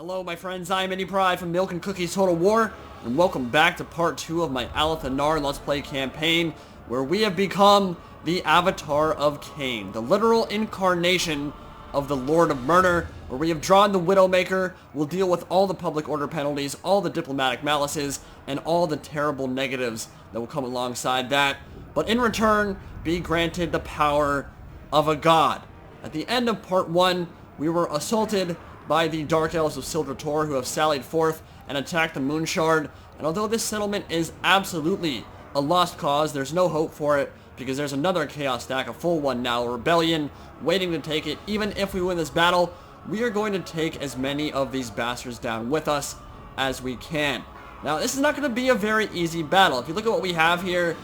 Hello my friends, I am Indie Pride from Milk and Cookies Total War, and welcome back to part 2 of my Alith Anar Let's Play campaign, where we have become the Avatar of Khaine, the literal incarnation of the Lord of Murder, where we have drawn the Widowmaker. We'll deal with all the public order penalties, all the diplomatic malices, and all the terrible negatives that will come alongside that, but in return, be granted the power of a god. At the end of part 1, we were assaulted by the Dark Elves of Ss'ildra Tor, who have sallied forth and attacked the Moon Shard. And although this settlement is absolutely a lost cause, there's no hope for it, because there's another Chaos Stack, a full one now, a rebellion, waiting to take it. Even if we win this battle, we are going to take as many of these bastards down with us as we can. Now, this is not going to be a very easy battle. If you look at what we have here,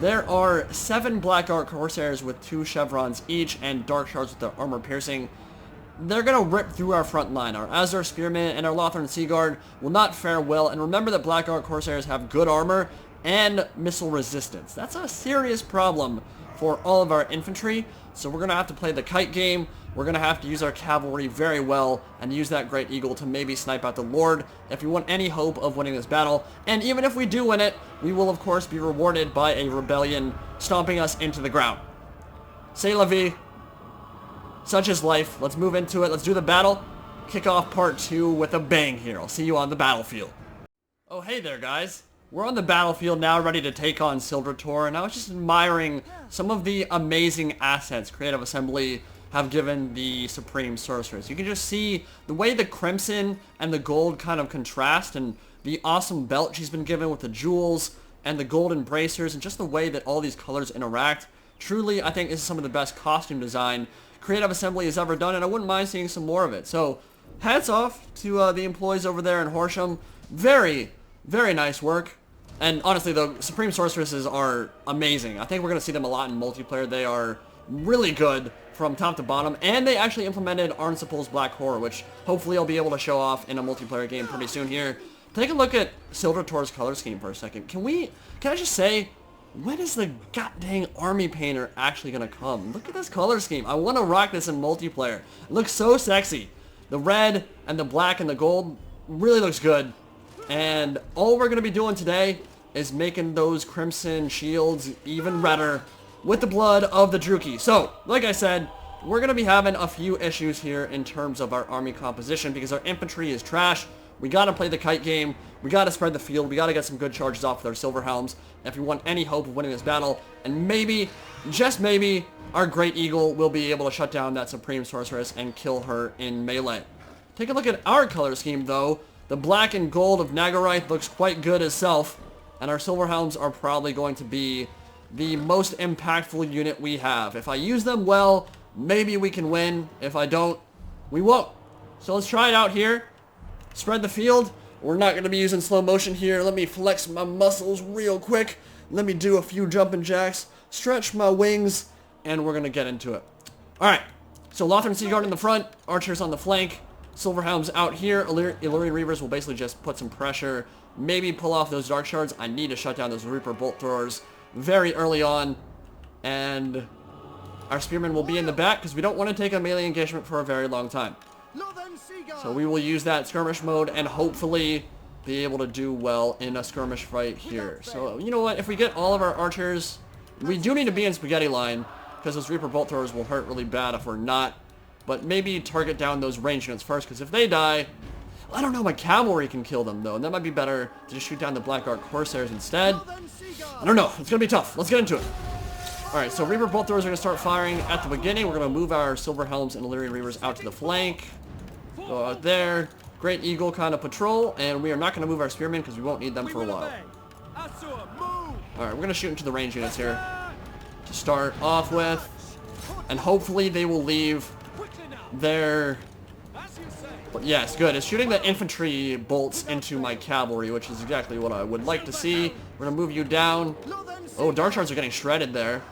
there are 7 Black Ark Corsairs with 2 chevrons each, and Dark Shards with their armor piercing. They're going to rip through our front line. Our Azure Spearmen and our Lothern Sea Guard will not fare well. And remember that Black Ark Corsairs have good armor and missile resistance. That's a serious problem for all of our infantry. So we're going to have to play the kite game. We're going to have to use our cavalry very well and use that Great Eagle to maybe snipe out the Lord if we want any hope of winning this battle. And even if we do win it, we will of course be rewarded by a rebellion stomping us into the ground. C'est la vie. Such is life. Let's move into it. Let's do the battle. Kick off part 2 with a bang here. I'll see you on the battlefield. Oh, hey there, guys. We're on the battlefield now, ready to take on Ss'ildra Tor, and I was just admiring some of the amazing assets Creative Assembly have given the Supreme Sorceress. You can just see the way the crimson and the gold kind of contrast, and the awesome belt she's been given with the jewels and the golden bracers, and just the way that all these colors interact. Truly, I think this is some of the best costume design Creative Assembly has ever done, and I wouldn't mind seeing some more of it. So, hats off to the employees over there in Horsham. Very, very nice work. And honestly, the Supreme Sorceresses are amazing. I think we're going to see them a lot in multiplayer. They are really good from top to bottom. And they actually implemented Arnsipul's Black Horror, which hopefully I'll be able to show off in a multiplayer game pretty soon here. Take a look at Ss'ildra Tor's color scheme for a second. Can I just say, when is the goddamn army painter actually gonna come? Look at this color scheme. I want to rock this in multiplayer. It looks so sexy. The red and the black and the gold really looks good. And all we're gonna be doing today is making those crimson shields even redder with the blood of the Druchii. So, like I said, we're gonna be having a few issues here in terms of our army composition because our infantry is trash. We gotta play the kite game. We gotta spread the field. We gotta get some good charges off with our silver helms if we want any hope of winning this battle. And maybe, just maybe, our Great Eagle will be able to shut down that Supreme Sorceress and kill her in melee. Take a look at our color scheme, though. The black and gold of Nagarythe looks quite good itself, and our silver helms are probably going to be the most impactful unit we have. If I use them well, maybe we can win. If I don't, we won't. So let's try it out here. Spread the field. We're not going to be using slow motion here. Let me flex my muscles real quick. Let me do a few jumping jacks. Stretch my wings. And we're going to get into it. Alright. So Lothern Sea Guard in the front. Archers on the flank. Silverhelms out here. Illyrian Reavers will basically just put some pressure. Maybe pull off those Dark Shards. I need to shut down those Reaper Bolt Throwers very early on. And our Spearmen will be in the back because we don't want to take a melee engagement for a very long time. So we will use that skirmish mode and hopefully be able to do well in a skirmish fight here. So, you know what? If we get all of our archers, we do need to be in spaghetti line because those Reaper Bolt Throwers will hurt really bad if we're not. But maybe target down those range units first because if they die, I don't know, my cavalry can kill them though. And that might be better to just shoot down the Black Ark Corsairs instead. I don't know. It's going to be tough. Let's get into it. Alright, so Reaper Bolt Throwers are going to start firing at the beginning. We're going to move our Silver Helms and Illyrian Reavers out to the flank. Go out there. Great Eagle kind of patrol, and we are not going to move our Spearmen because we won't need them for a while. Alright, we're going to shoot into the range units here to start off with, and hopefully they will leave their... But yes, good. It's shooting the infantry bolts into my cavalry, which is exactly what I would like to see. We're going to move you down. Oh, Dark Shards are getting shredded there.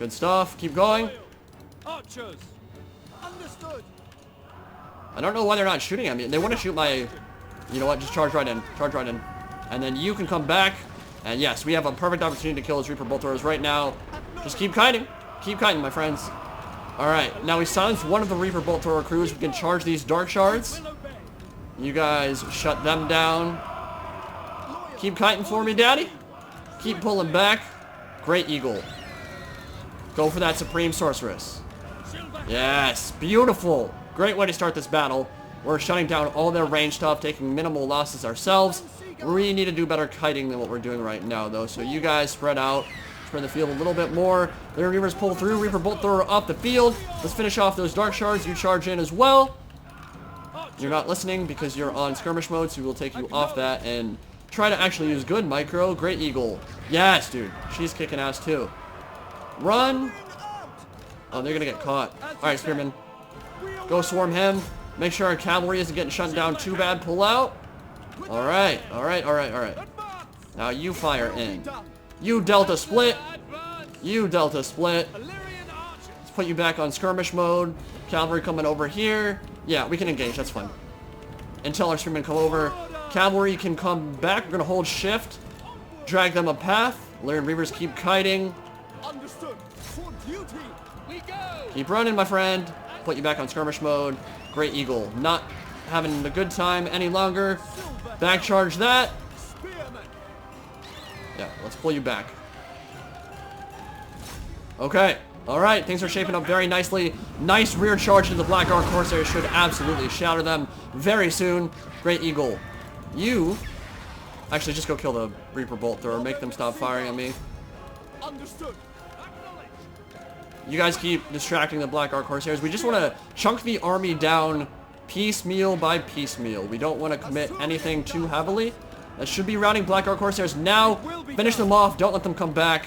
Good stuff. Keep going. Archers. Understood. I don't know why they're not shooting at me. They want to shoot my... You know what? Just charge right in. Charge right in. And then you can come back. And yes, we have a perfect opportunity to kill those Reaper Bolt Throwers right now. Just keep kiting. Keep kiting, my friends. Alright, now we silenced one of the Reaper Bolt Thrower crews. We can charge these Dark Shards. You guys shut them down. Keep kiting for me, Daddy. Keep pulling back. Great Eagle. Go for that Supreme Sorceress. Yes, beautiful. Great way to start this battle. We're shutting down all their range stuff, taking minimal losses ourselves. We need to do better kiting than what we're doing right now, though. So you guys spread out. Spread the field a little bit more. Their Reavers pull through. Reaper Bolt Thrower up the field. Let's finish off those Dark Shards. You charge in as well. You're not listening because you're on skirmish mode, so we will take you off that and try to actually use good micro. Great Eagle. Yes, dude. She's kicking ass, too. Run. Oh, they're going to get caught. All right, Spearman. Go swarm him. Make sure our cavalry isn't getting shut down too bad. Pull out. All right. All right. All right. All right. Now you fire in. You Delta Split. You Delta Split. Let's put you back on skirmish mode. Cavalry coming over here. Yeah, we can engage. That's fine. Until our Spearmen come over. Cavalry can come back. We're going to hold shift. Drag them a path. Illyrian Reavers keep kiting. Understood. For duty. We go. Keep running, my friend. Put you back on skirmish mode. Great Eagle. Not having a good time any longer. Back charge that. Yeah, let's pull you back. Okay. Alright, things are shaping up very nicely. Nice rear charge into the Black Ark Corsairs should absolutely shatter them very soon. Great Eagle. You... Actually, just go kill the Reaper Bolt Thrower. Make them stop firing at me. Understood. You guys keep distracting the Black Ark Corsairs. We just want to chunk the army down piecemeal by piecemeal. We don't want to commit anything too heavily. That should be routing Black Ark Corsairs now. Finish them off. Don't let them come back.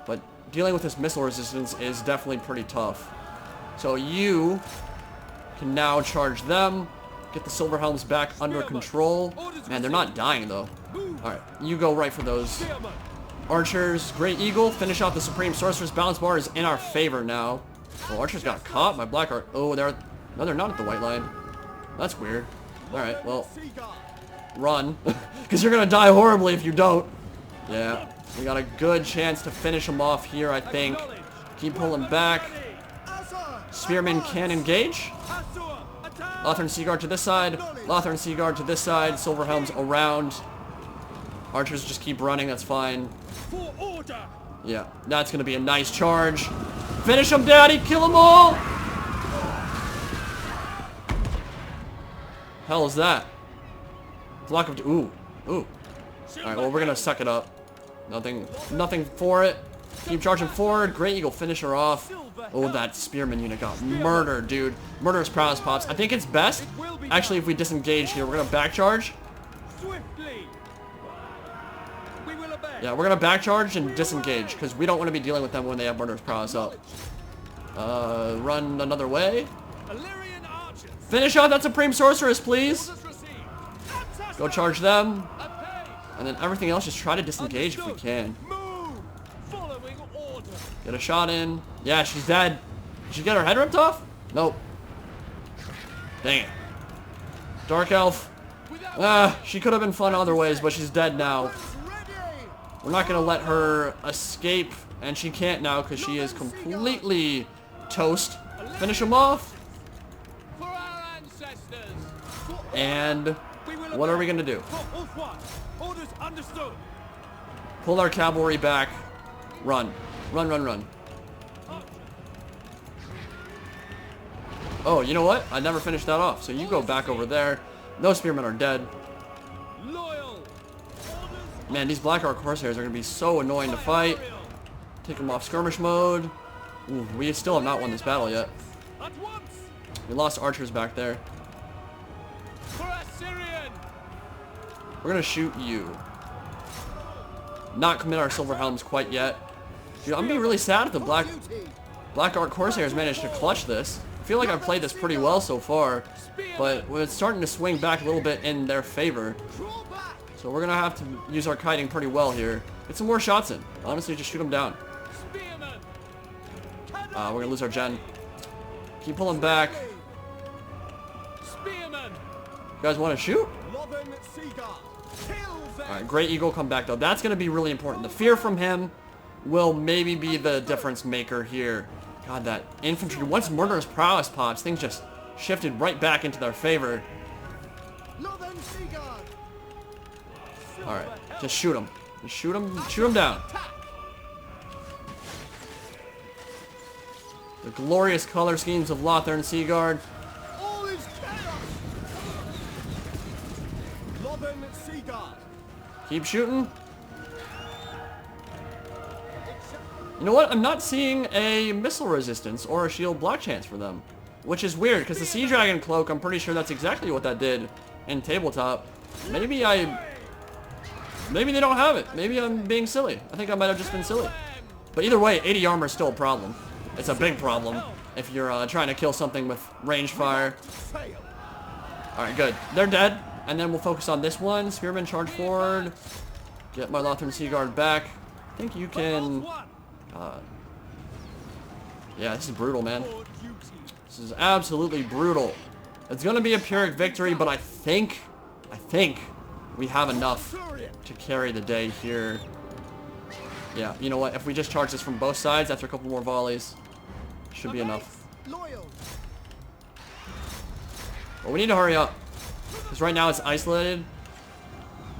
But dealing with this missile resistance is definitely pretty tough. So you can now charge them. Get the Silver Helms back under control. Man, they're not dying though. Alright, you go right for those archers. Great Eagle. Finish off the Supreme Sorceress. Balance bar is in our favor now. Oh, archers got caught by Black Ark. Oh, no, they're not at the white line. That's weird. Alright, well, run. Because you're going to die horribly if you don't. Yeah, we got a good chance to finish them off here, I think. Keep pulling back. Spearmen can engage. Lothar and Seaguard to this side. Lothar and Seaguard to this side. Silver Helms around. Archers just keep running. That's fine. Yeah, that's going to be a nice charge. Finish them, Daddy. Kill them all. Hell is that? Block of... Ooh. Ooh. Alright, well, we're going to suck it up. Nothing for it. Keep charging forward. Great Eagle. Finish her off. Oh, that Spearman unit got murdered, dude. Murderous prowess pops. I think it's best, actually, if we disengage here. We're going to back charge. Yeah, we're going to back charge and disengage, because we don't want to be dealing with them when they have murderous prowess up. Run another way. Finish off that Supreme Sorceress, please. Go charge them. And then everything else, just try to disengage if we can. Get a shot in. Yeah, she's dead. Did she get her head ripped off? Nope. Dang it. Dark Elf. She could have been fun other ways, but she's dead now. We're not going to let her escape, and she can't now because she is completely toast. Finish him off. And what are we going to do? Pull our cavalry back. Run. Run, run, run. Oh, you know what? I never finished that off. So you go back over there. Those spearmen are dead. Man, these Black Ark Corsairs are going to be so annoying to fight. Take them off skirmish mode. Ooh, we still have not won this battle yet. We lost archers back there. We're going to shoot you. Not commit our Silver Helms quite yet. Dude, I'm being really sad if the Black Ark Corsairs managed to clutch this. I feel like I've played this pretty well so far, but it's starting to swing back a little bit in their favor. So we're going to have to use our kiting pretty well here. Get some more shots in. Honestly, just shoot them down. We're going to lose our gen. Keep pulling back. You guys want to shoot? Alright, Great Eagle come back though. That's going to be really important. The fear from him will maybe be the difference maker here. God, that infantry, once Murderous Prowess pops, things just shifted right back into their favor. Alright, just shoot him. Just shoot him down. The glorious color schemes of Lothar and Seagard. All is chaos. Lothar and Seagard. Keep shooting. You know what? I'm not seeing a missile resistance or a shield block chance for them. Which is weird, because the Sea Dragon Cloak, I'm pretty sure that's exactly what that did in Tabletop. Maybe they don't have it. Maybe I'm being silly. I think I might have just been silly. But either way, 80 armor is still a problem. It's a big problem if you're trying to kill something with range fire. Alright, good. They're dead. And then we'll focus on this one. Spearman, charge forward. Get my Lothar and Seagard back. I think you can... yeah, this is brutal, man. This is absolutely brutal. It's going to be a Pyrrhic victory, but I think we have enough to carry the day here. Yeah, you know what? If we just charge this from both sides after a couple more volleys, should be enough. But we need to hurry up, because right now it's isolated.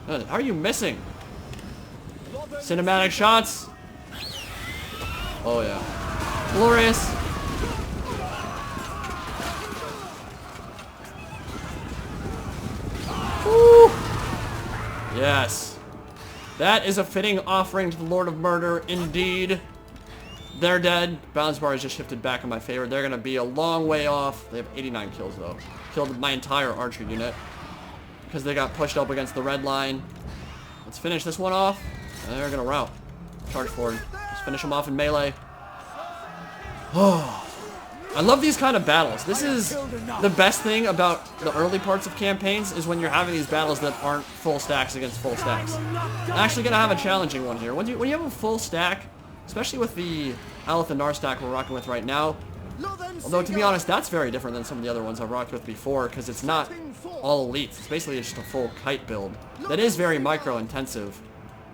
How are you missing? Cinematic shots. Oh yeah. Glorious. Woo! Yes. That is a fitting offering to the Lord of Murder, indeed. They're dead. Balance bar has just shifted back in my favor. They're going to be a long way off. They have 89 kills, though. Killed my entire archer unit because they got pushed up against the red line. Let's finish this one off. And they're going to rout. Charge forward. Just finish them off in melee. Oh, I love these kind of battles. This is the best thing about the early parts of campaigns, is when you're having these battles that aren't full stacks against full stacks. I'm actually going to have a challenging one here. When you have a full stack, especially with the Alith Anar stack we're rocking with right now, although to be honest, that's very different than some of the other ones I've rocked with before, because it's not all elites. It's basically just a full kite build. That is very micro-intensive.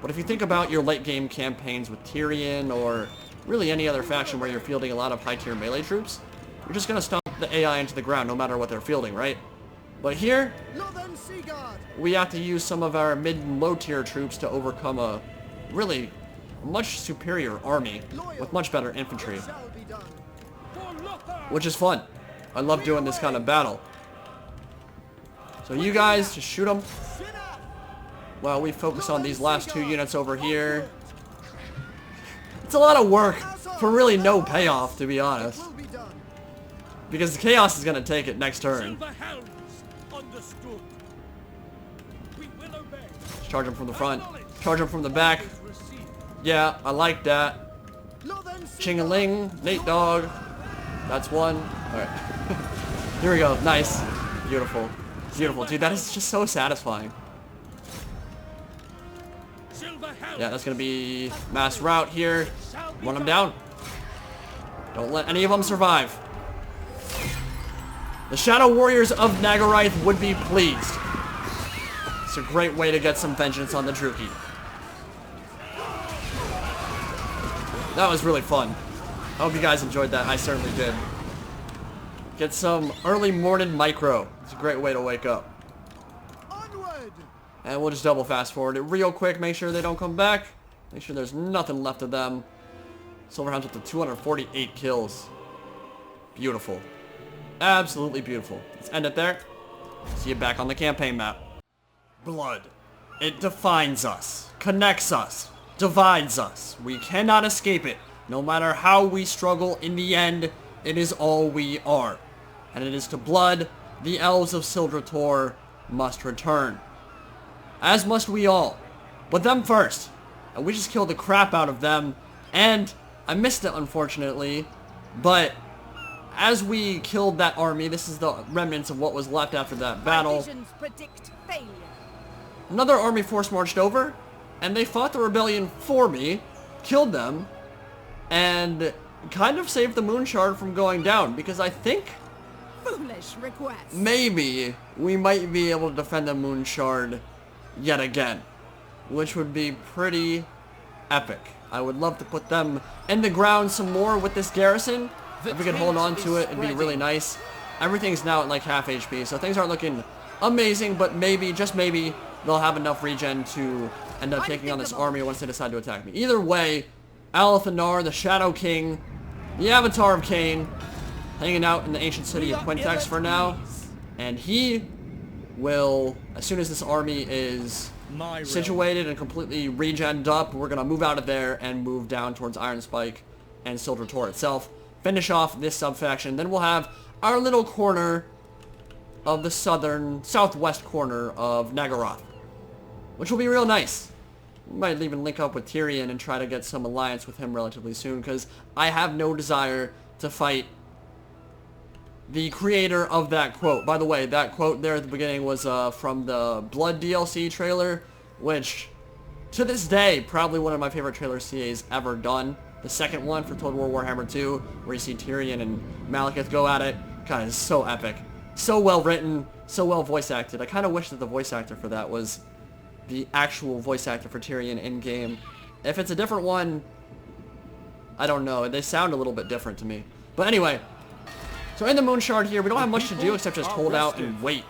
But if you think about your late-game campaigns with Tyrion, or really any other faction where you're fielding a lot of high-tier melee troops, you're just going to stomp the AI into the ground no matter what they're fielding, right? But here, we have to use some of our mid- and low-tier troops to overcome a really much superior army with much better infantry. Which is fun. I love doing this kind of battle. So you guys, just shoot them while we focus on these last two units over here. It's a lot of work for really no payoff, to be honest. Because the chaos is going to take it next turn. Just charge them from the front. Charge them from the back. Yeah, I like that. Ching-a-ling, Nate Dog. That's one. Alright. Here we go. Nice. Beautiful. Beautiful. Dude, that is just so satisfying. Yeah, that's going to be mass rout here. Run them down. Don't let any of them survive. The Shadow Warriors of Nagarythe would be pleased. It's a great way to get some vengeance on the Druchii. That was really fun. I hope you guys enjoyed that. I certainly did. Get some early morning micro. It's a great way to wake up. Onward. And we'll just double fast forward it real quick. Make sure they don't come back. Make sure there's nothing left of them. Silverhound's up to 248 kills. Beautiful. Absolutely beautiful. Let's end it there. See you back on the campaign map. Blood. It defines us, connects us, divides us. We cannot escape it. No matter how we struggle, in the end, it is all we are. And it is to blood the Elves of Ss'ildra Tor must return. As must we all. But them first. And we just killed the crap out of them. And I missed it, unfortunately. But as we killed that army, this is the remnants of what was left after that battle. Another army force marched over, and they fought the rebellion for me, killed them, and kind of saved the moon shard from going down, because I think maybe we might be able to defend the moon shard yet again, which would be pretty epic. I would love to put them in the ground some more with this garrison. If we could hold on to it, it'd be really nice. everything's now at like half HP, so things aren't looking amazing, but maybe, just maybe, they'll have enough regen to end up taking on this army once they decide to attack me. Either way, Alith Anar, the Shadow King, the Avatar of Khaine, hanging out in the ancient city of Quintex for now, and he will, as soon as this army is situated and completely regened up, we're going to move out of there and move down towards Iron Spike and Ss'ildra Tor itself. Finish off this sub-faction. Then we'll have our little corner of the southwest corner of Nagarythe, which will be real nice. We might even link up with Tyrion and try to get some alliance with him relatively soon, because I have no desire to fight the creator of that quote. By the way, that quote there at the beginning was from the Blood DLC trailer, which, to this day, probably one of my favorite trailer CAs ever done. The second one for Total War Warhammer 2, where you see Tyrion and Malekith go at it. God, it's so epic. So well written, so well voice acted. I kind of wish that the voice actor for that was the actual voice actor for Tyrion in-game. If it's a different one, I don't know. They sound a little bit different to me. But anyway, so in the Moon Shard here, we don't have much to do except just hold out and wait.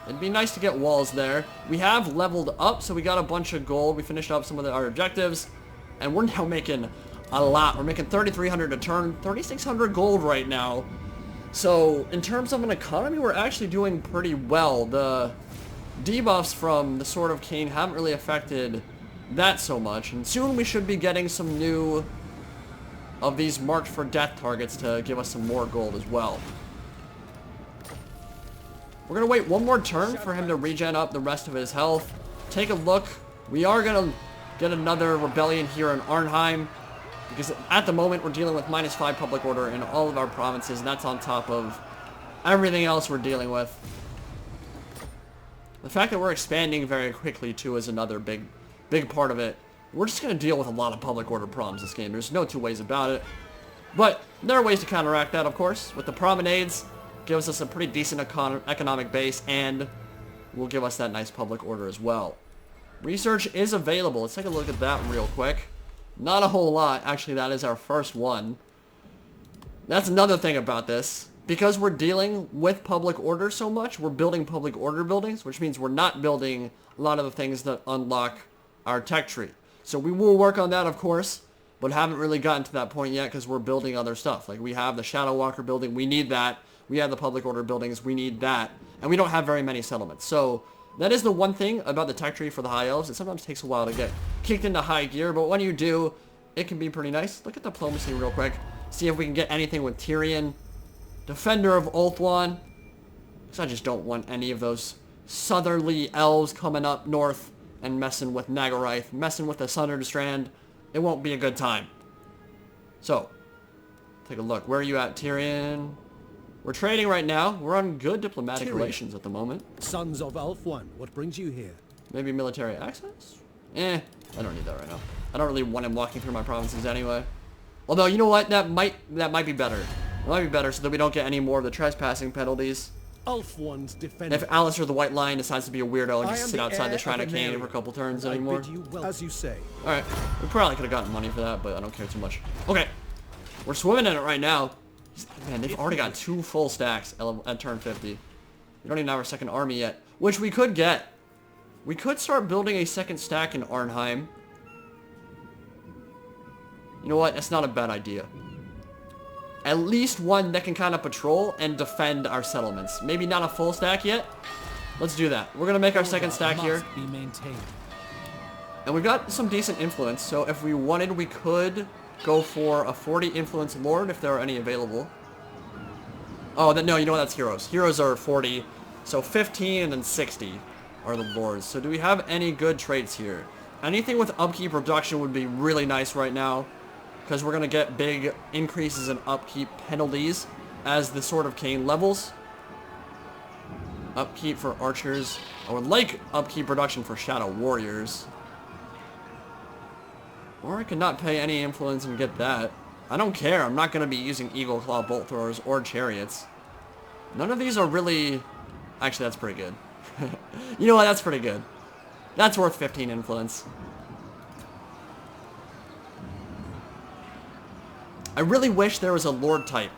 It'd be nice to get walls there. We have leveled up, so we got a bunch of gold. We finished up some of our objectives, and we're now making a lot. We're making 3,300 a turn, 3,600 gold right now. So in terms of an economy, we're actually doing pretty well. The debuffs from the Sword of Khaine haven't really affected that so much, and soon we should be getting some new of these marked for death targets to give us some more gold as well. We're going to wait one more turn for him to regen up the rest of his health. Take a look. We are going to get another rebellion here in Arnheim, because at the moment we're dealing with -5 public order in all of our provinces, and that's on top of everything else we're dealing with. The fact that we're expanding very quickly too is another big part of it. We're just going to deal with a lot of public order problems this game. There's no two ways about it. But there are ways to counteract that, of course. With the promenades, gives us a pretty decent economic base, and will give us that nice public order as well. Research is available. Let's take a look at that real quick. Not a whole lot. Actually, that is our first one. That's another thing about this. Because we're dealing with public order so much, we're building public order buildings, which means we're not building a lot of the things that unlock our tech tree. So we will work on that, of course, but haven't really gotten to that point yet because we're building other stuff. Like we have the Shadow Walker building, we need that. We have the public order buildings, we need that. And we don't have very many settlements. So that is the one thing about the tech tree for the High Elves. It sometimes takes a while to get kicked into high gear, but when you do, it can be pretty nice. Look at diplomacy real quick. See if we can get anything with Tyrion. Defender of Ulthuan. Because I just don't want any of those southerly elves coming up north and messing with Nagarythe, messing with the Southern Strand. It won't be a good time. So, take a look. Where are you at, Tyrion? We're trading right now. We're on good diplomatic relations at the moment. Sons of Ulthuan, what brings you here? Maybe military access? I don't need that right now. I don't really want him walking through my provinces anyway. Although, you know what? That might be better. It might be better so that we don't get any more of the trespassing penalties. Ulthuan's defense. If Alistair the White Lion decides to be a weirdo and just sit outside the Shrine of Khaine for a couple turns anymore. As you say. Alright, we probably could have gotten money for that, but I don't care too much. Okay, we're swimming in it right now. Man, they've already got 2 full stacks at turn 50. We don't even have our second army yet, which we could get. We could start building a second stack in Arnheim. You know what? That's not a bad idea. At least one that can kind of patrol and defend our settlements. Maybe not a full stack yet. Let's do that. We're going to make our second stack here. And we've got some decent influence, so if we wanted, we could go for a 40 influence lord if there are any available. Oh, no, you know what? That's heroes. Heroes are 40, so 15 and then 60 are the lords. So do we have any good traits here? Anything with upkeep reduction would be really nice right now, because we're going to get big increases in upkeep penalties as the Sword of Khaine levels. Upkeep for archers. I would like upkeep reduction for shadow warriors. Or I could not pay any influence and get that. I don't care. I'm not going to be using Eagle Claw bolt throwers or chariots. None of these are really... Actually, that's pretty good. You know what? That's pretty good. That's worth 15 influence. I really wish there was a lord type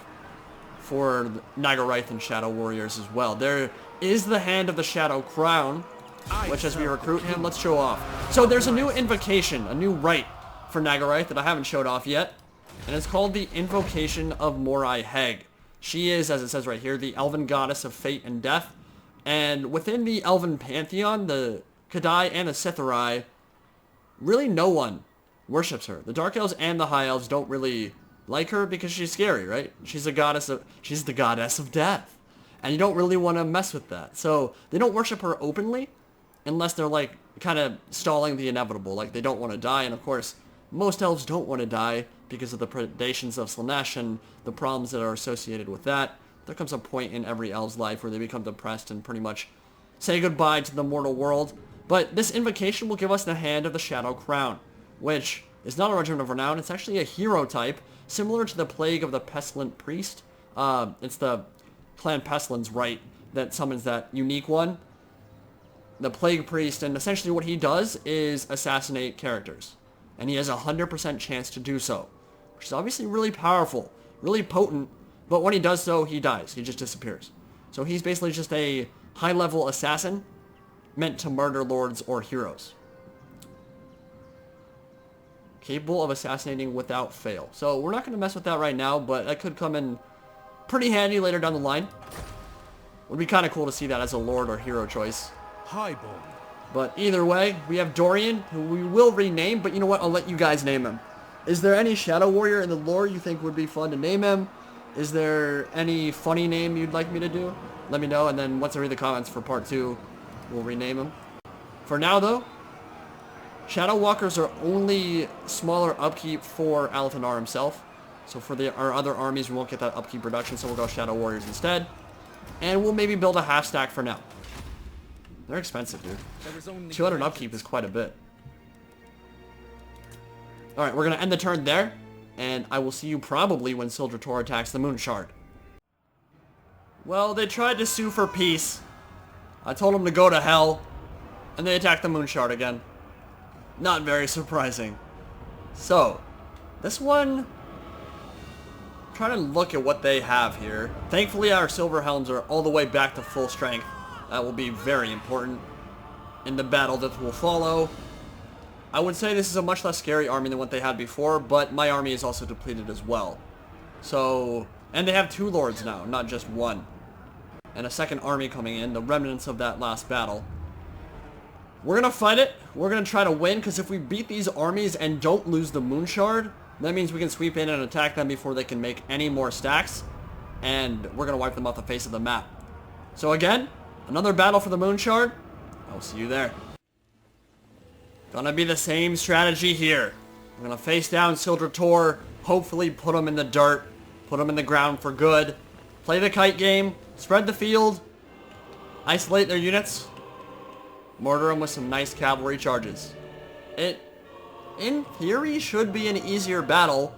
for Nagarythe and Shadow Warriors as well. There is the Hand of the Shadow Crown, which as we recruit him, let's show off. So there's a new invocation, a new rite for Nagarythe that I haven't showed off yet, and it's called the Invocation of Morai Heg. She is, as it says right here, the elven goddess of fate and death, and within the elven pantheon, the Kadai and the Sithari, really no one worships her. The Dark Elves and the High Elves don't really like her because she's scary, right? She's the goddess of death. And you don't really want to mess with that. So they don't worship her openly unless they're like kind of stalling the inevitable. Like they don't want to die. And of course, most elves don't want to die because of the predations of Slaanesh and the problems that are associated with that. There comes a point in every elf's life where they become depressed and pretty much say goodbye to the mortal world. But this invocation will give us the Hand of the Shadow Crown, which is not a regiment of renown. It's actually a hero type, similar to the Plague of the Pestilent Priest. It's the Clan Pestilence rite that summons that unique one, the Plague Priest, and essentially what he does is assassinate characters. And he has a 100% chance to do so, which is obviously really powerful, really potent, but when he does so, he dies. He just disappears. So he's basically just a high-level assassin meant to murder lords or heroes. Capable of assassinating without fail. So we're not going to mess with that right now, but that could come in pretty handy later down the line. Would be kind of cool to see that as a lord or hero choice. Highborn. But either way, we have Dorian, who we will rename, but you know what? I'll let you guys name him. Is there any Shadow Warrior in the lore you think would be fun to name him? Is there any funny name you'd like me to do? Let me know, and then once I read the comments for part 2, we'll rename him. For now, though, Shadow Walkers are only smaller upkeep for Alith Anar himself. So for our other armies, we won't get that upkeep reduction, so we'll go Shadow Warriors instead. And we'll maybe build a half stack for now. They're expensive, dude. 200 upkeep is quite a bit. Alright, we're going to end the turn there. And I will see you probably when Ss'ildra Tor attacks the Moon Shard. Well, they tried to sue for peace. I told them to go to hell. And they attacked the Moon Shard again. Not very surprising. So, this one, I'm trying to look at what they have here. Thankfully, our Silver Helms are all the way back to full strength. That will be very important in the battle that will follow. I would say this is a much less scary army than what they had before, but my army is also depleted as well. So, and they have 2 lords now, not just 1. And a second army coming in, the remnants of that last battle. We're going to fight it. We're going to try to win, because if we beat these armies and don't lose the Moon Shard, that means we can sweep in and attack them before they can make any more stacks. And we're going to wipe them off the face of the map. So again, another battle for the Moon Shard. I'll see you there. Gonna be the same strategy here. We're gonna face down Ss'ildra Tor, hopefully put them in the dirt, put them in the ground for good, play the kite game, spread the field, isolate their units, mortar them with some nice cavalry charges. It, in theory, should be an easier battle,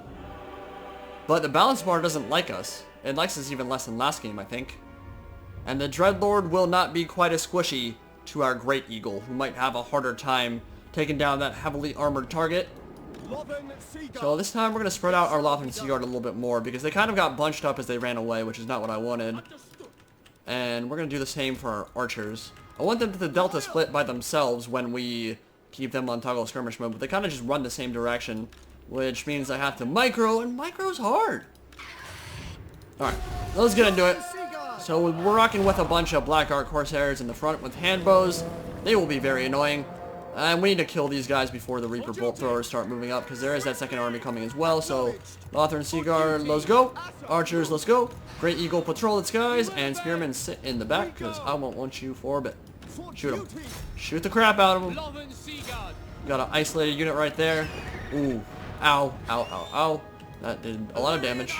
but the balance bar doesn't like us. It likes us even less than last game, I think. And the Dreadlord will not be quite as squishy to our Great Eagle, who might have a harder time taking down that heavily armored target. So this time we're going to spread out our Lothern Seaguard a little bit more, because they kind of got bunched up as they ran away, which is not what I wanted. And we're going to do the same for our archers. I want them to delta split by themselves when we keep them on toggle skirmish mode, but they kind of just run the same direction, which means I have to micro, and micro's hard. Alright, let's get into it. So we're rocking with a bunch of Black Ark Corsairs in the front with hand bows. They will be very annoying. And we need to kill these guys before the Reaper Bolt Throwers start moving up, because there is that second army coming as well. So, Lothern Seaguard, let's go. Archers, let's go. Great Eagle, patrol the skies. And Spearmen, sit in the back, because I won't want you for a bit. Shoot them. Shoot the crap out of them. Got an isolated unit right there. Ooh. Ow, ow, ow, ow. That did a lot of damage.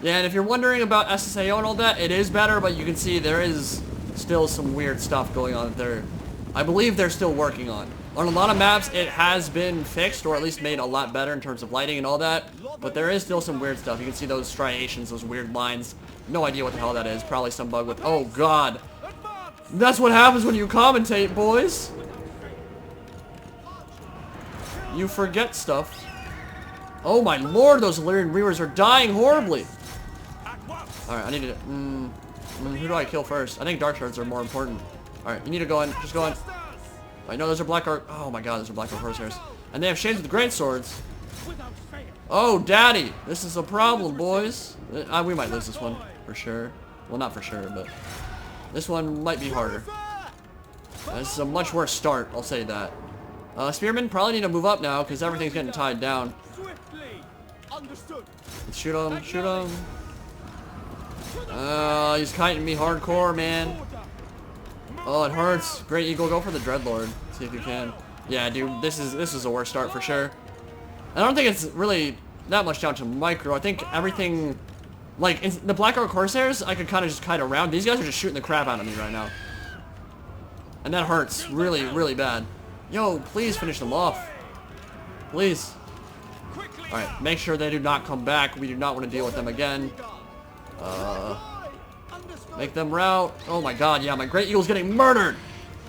Yeah, and if you're wondering about SSAO and all that, it is better, but you can see there is still some weird stuff going on there. I believe they're still working on. On a lot of maps, it has been fixed, or at least made a lot better in terms of lighting and all that, but there is still some weird stuff. You can see those striations, those weird lines. No idea what the hell that is. Probably some bug with... Oh, God. That's what happens when you commentate, boys. You forget stuff. Oh my lord, those Illyrian Reavers are dying horribly. Alright, I need to... who do I kill first? I think Dark Shards are more important. Alright, you need to go in. Just go in. I know those are Black Arc... Oh my god, those are Black Arc Corsairs. And they have Shades with great swords. Oh, daddy. This is a problem, boys. We might lose this one, for sure. Well, not for sure, but... This one might be harder. This is a much worse start, I'll say that. Spearmen probably need to move up now, because everything's getting tied down. Let's shoot him, shoot him. He's kiting me hardcore, man. Oh, it hurts. Great Eagle, go for the Dreadlord. See if you can. Yeah, dude, this is a worse start for sure. I don't think it's really that much down to micro. I think everything, like in the Black Arc Corsairs, I could kind of just kite around. These guys are just shooting the crap out of me right now, and that hurts really, really bad. Yo, please finish them off, please. All right, make sure they do not come back. We do not want to deal with them again. Make them rout. Oh my god, yeah, my Great Eagle's getting murdered.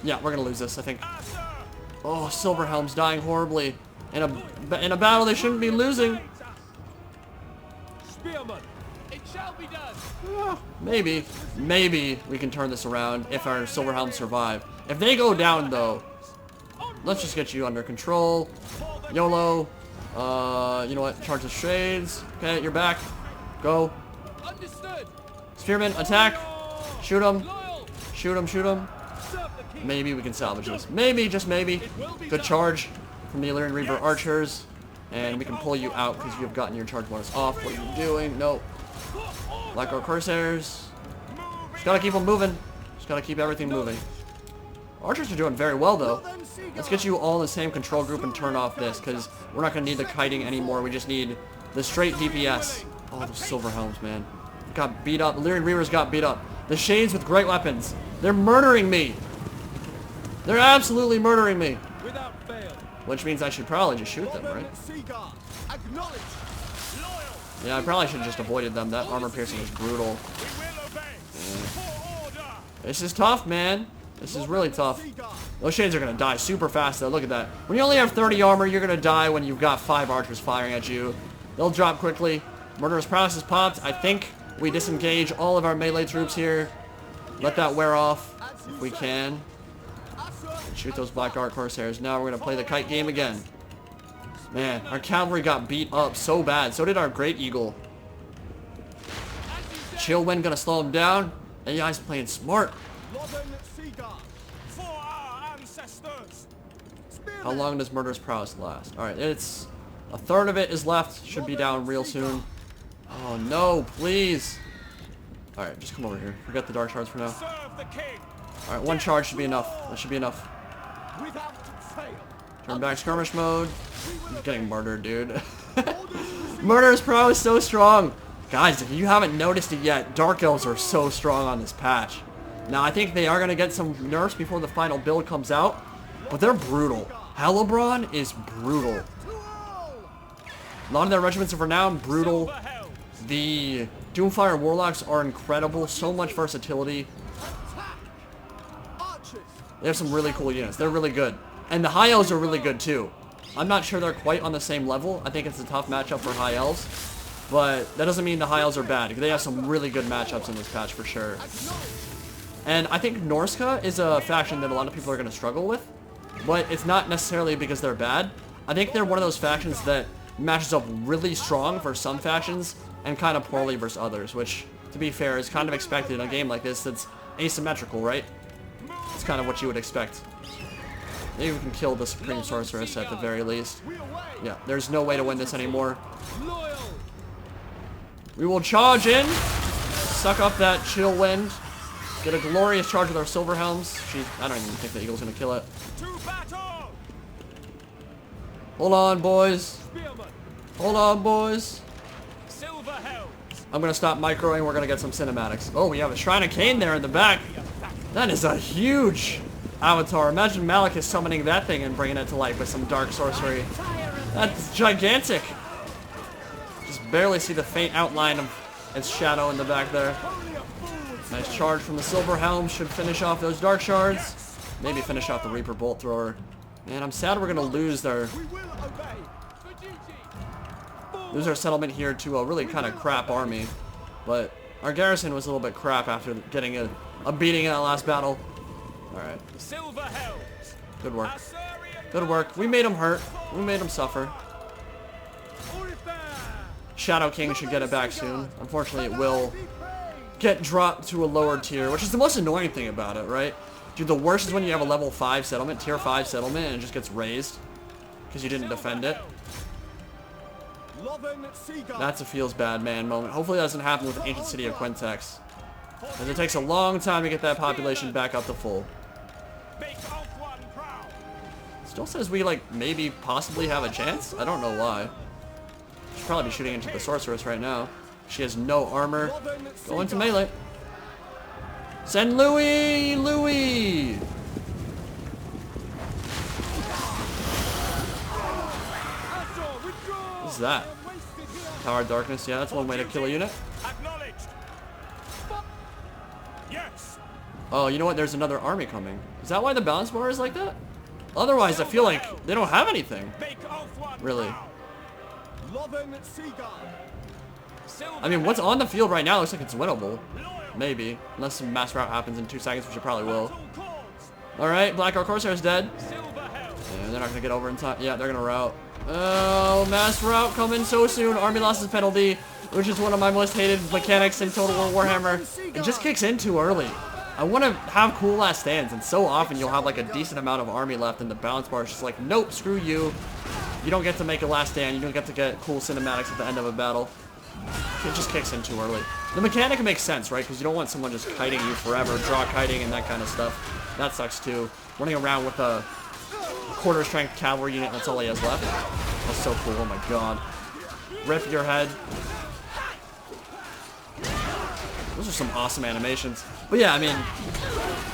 Yeah, we're gonna lose this, I think. Oh, Silverhelm's dying horribly. In a battle they shouldn't be losing. Spearman, it shall be done. Maybe we can turn this around if our Silverhelms survive. If they go down though, let's just get you under control. YOLO. You know what? Charge the Shades. Okay, you're back. Go. Understood. Spearman, attack. Shoot him. Shoot him, shoot him. Maybe we can salvage this. Maybe, just maybe. Good charge from the Illyrian Reaver archers. And we can pull you out because you have gotten your charge bonus off. What are you doing? Nope. Black Arc Corsairs. Just gotta keep them moving. Just gotta keep everything moving. Archers are doing very well though. Let's get you all in the same control group and turn off this because we're not gonna need the kiting anymore. We just need the straight DPS. Oh, those Silverhelms, man. Got beat up. Illyrian Reavers got beat up. The Shades with great weapons. They're murdering me. They're absolutely murdering me. Which means I should probably just shoot them, right? Yeah, I probably should have just avoided them. That armor piercing is brutal. Yeah. This is tough, man. This is really tough. Those Shades are going to die super fast, though. Look at that. When you only have 30 armor, you're going to die when you've got 5 archers firing at you. They'll drop quickly. Murderous Prowess is popped. I think we disengage all of our melee troops here. Let that wear off if we can. Shoot those Black Arc Corsairs. Now we're going to play the kite game again. Man, our cavalry got beat up so bad. So did our Great Eagle. Chill Wind going to slow him down. AI's playing smart. How long does Murderous Prowess last? Alright, it's... a third of it is left. Should be down real soon. Oh no, please. Alright, just come over here. Forget the Dark Shards for now. Alright, one charge should be enough. That should be enough. Turn back skirmish mode. He's getting murdered, dude. Murderous Prowess is so strong. Guys, if you haven't noticed it yet, Dark Elves are so strong on this patch. Now, I think they are going to get some nerfs before the final build comes out, but they're brutal. Hellebron is brutal. A lot of their regiments of renown, brutal. The Doomfire Warlocks are incredible. So much versatility. They have some really cool units. They're really good. And the High Elves are really good too. I'm not sure they're quite on the same level. I think it's a tough matchup for High Elves. But that doesn't mean the High Elves are bad. They have some really good matchups in this patch for sure. And I think Norska is a faction that a lot of people are going to struggle with. But it's not necessarily because they're bad. I think they're one of those factions that matches up really strong for some factions and kind of poorly versus others, which, to be fair, is kind of expected in a game like this that's asymmetrical, right? It's kind of what you would expect. Maybe we can kill the Supreme Sorceress at the very least. Yeah, there's no way to win this anymore. We will charge in, suck up that chill wind, get a glorious charge with our Silverhelms. I don't even think the Eagle's going to kill it. Hold on, boys. Hold on, boys. I'm going to stop microing. We're going to get some cinematics. Oh, we have a Shrine of Khaine there in the back. That is a huge avatar. Imagine Malekith summoning that thing and bringing it to life with some dark sorcery. That's gigantic. Just barely see the faint outline of its shadow in the back there. Nice charge from the Silverhelm. Should finish off those Dark Shards. Maybe finish off the Reaper Bolt Thrower. Man, I'm sad we're going to lose their... lose our settlement here to a really kind of crap army. But our garrison was a little bit crap after getting a beating in that last battle. Alright. Good work. Good work. We made him hurt. We made him suffer. Shadow King should get it back soon. Unfortunately, it will get dropped to a lower tier, which is the most annoying thing about it, right? Dude, the worst is when you have a level 5 settlement, tier 5 settlement, and it just gets raised because you didn't defend it. That's a feels bad man moment. Hopefully that doesn't happen with the ancient city of Quintex, because it takes a long time to get that population back up to full. Still says we, like, maybe possibly have a chance? I don't know why. Should probably be shooting into the sorceress right now. She has no armor. Go into melee. Send Louis! Louis! What is that? Tower of Darkness. Yeah, that's one way to kill a unit. Oh, you know what? There's another army coming. Is that why the balance bar is like that? Otherwise, I feel like they don't have anything. Really. I mean, what's on the field right now looks like it's winnable. Maybe. Unless some mass rout happens in 2 seconds, which it probably will. Alright, Black Ark Corsair is dead. Yeah, they're not going to get over in time. Yeah, they're going to rout. Oh, mass rout coming so soon. Army losses penalty, which is one of my most hated mechanics in Total War Warhammer. It just kicks in too early. I want to have cool last stands, and so often you'll have like a decent amount of army left, and the balance bar is just like, nope, screw you. You don't get to make a last stand. You don't get to get cool cinematics at the end of a battle. It just kicks in too early. The mechanic makes sense, right? Because you don't want someone just kiting you forever, draw kiting and that kind of stuff. That sucks too. Running around with a quarter strength cavalry unit, that's all he has left. That's so cool, oh my god. Rip your head. Those are some awesome animations. But yeah, I mean,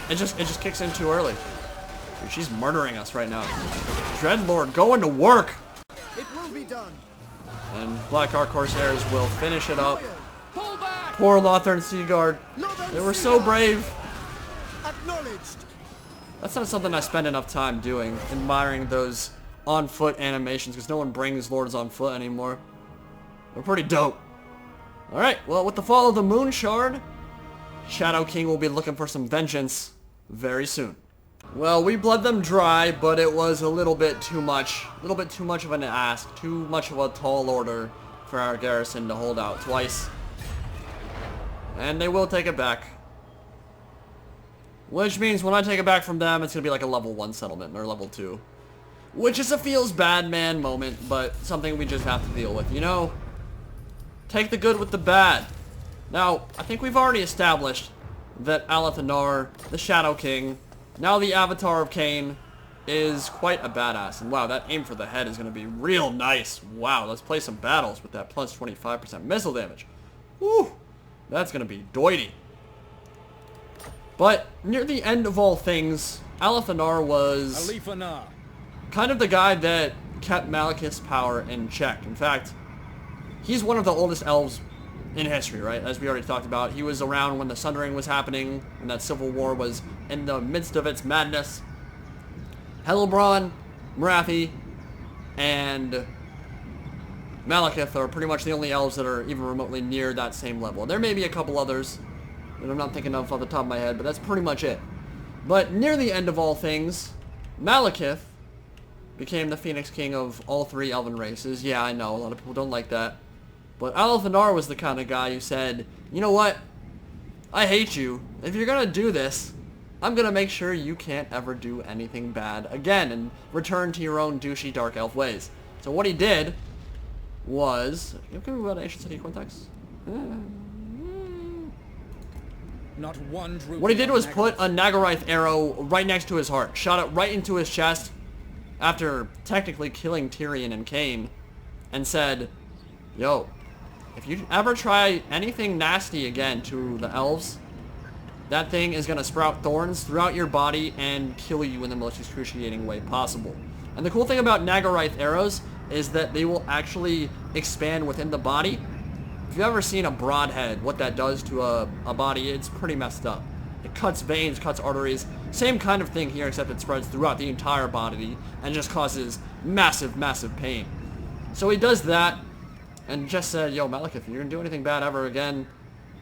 it just kicks in too early. Dude, she's murdering us right now. Dreadlord, going to work! It will be done. And Black Ark Corsairs will finish it up. Poor Lothar and Seaguard. They were so brave. Acknowledged. That's not something I spend enough time doing, admiring those on-foot animations, because no one brings lords on foot anymore. They're pretty dope. Alright, well, with the fall of the Moon Shard, Shadow King will be looking for some vengeance very soon. Well, we bled them dry, but it was a little bit too much. A little bit too much of an ask. Too much of a tall order for our garrison to hold out twice. And they will take it back. Which means when I take it back from them, it's going to be like a level 1 settlement, or level 2. Which is a feels bad man moment, but something we just have to deal with, you know? Take the good with the bad. Now, I think we've already established that Alith Anar, the Shadow King, now the Avatar of Khaine, is quite a badass. And wow, that aim for the head is going to be real nice. Wow, let's play some battles with that plus 25% missile damage. Woo! That's going to be doity. But near the end of all things, Alith Anar was Alith Anar. kind of the guy that kept Malekith's power in check. In fact, he's one of the oldest elves in history, right? As we already talked about. He was around when the Sundering was happening, when that civil war was in the midst of its madness. Hellebron, Nagarythe, and Malekith are pretty much the only elves that are even remotely near that same level. There may be a couple others that I'm not thinking of off the top of my head, but that's pretty much it. But near the end of all things, Malekith became the Phoenix King of all 3 elven races. Yeah, I know, a lot of people don't like that. But Alith Anar was the kind of guy who said, you know what? I hate you. If you're going to do this, I'm going to make sure you can't ever do anything bad again and return to your own douchey dark elf ways. So what he did was... Can we go to Ancient City Quintex? Not one What he did was put a Nagarythe arrow right next to his heart. Shot it right into his chest after technically killing Tyrion and Kain. And said, yo, if you ever try anything nasty again to the elves, that thing is going to sprout thorns throughout your body and kill you in the most excruciating way possible. And the cool thing about Nagarythe arrows is that they will actually expand within the body. If you've ever seen a broadhead, what that does to a body, it's pretty messed up. It cuts veins, cuts arteries. Same kind of thing here, except it spreads throughout the entire body and just causes massive, massive pain. So he does that, and just said, yo, Malekith, if you're going to do anything bad ever again,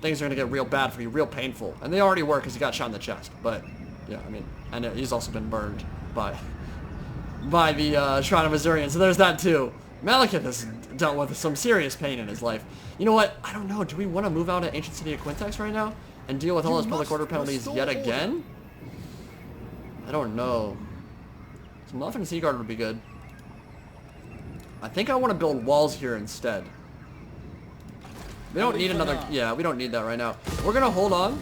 things are going to get real bad for you, real painful. And they already were because he got shot in the chest. But, yeah, I mean, and he's also been burned by the Shrine of Azurian, so there's that too. Malekith has dealt with some serious pain in his life. You know what? I don't know. Do we want to move out of Ancient City of Quintex right now and deal with all his public order penalties yet again? I don't know. Some Muffin and Seaguard would be good. I think I want to build walls here instead. We don't need another... Yeah, we don't need that right now. We're going to hold on.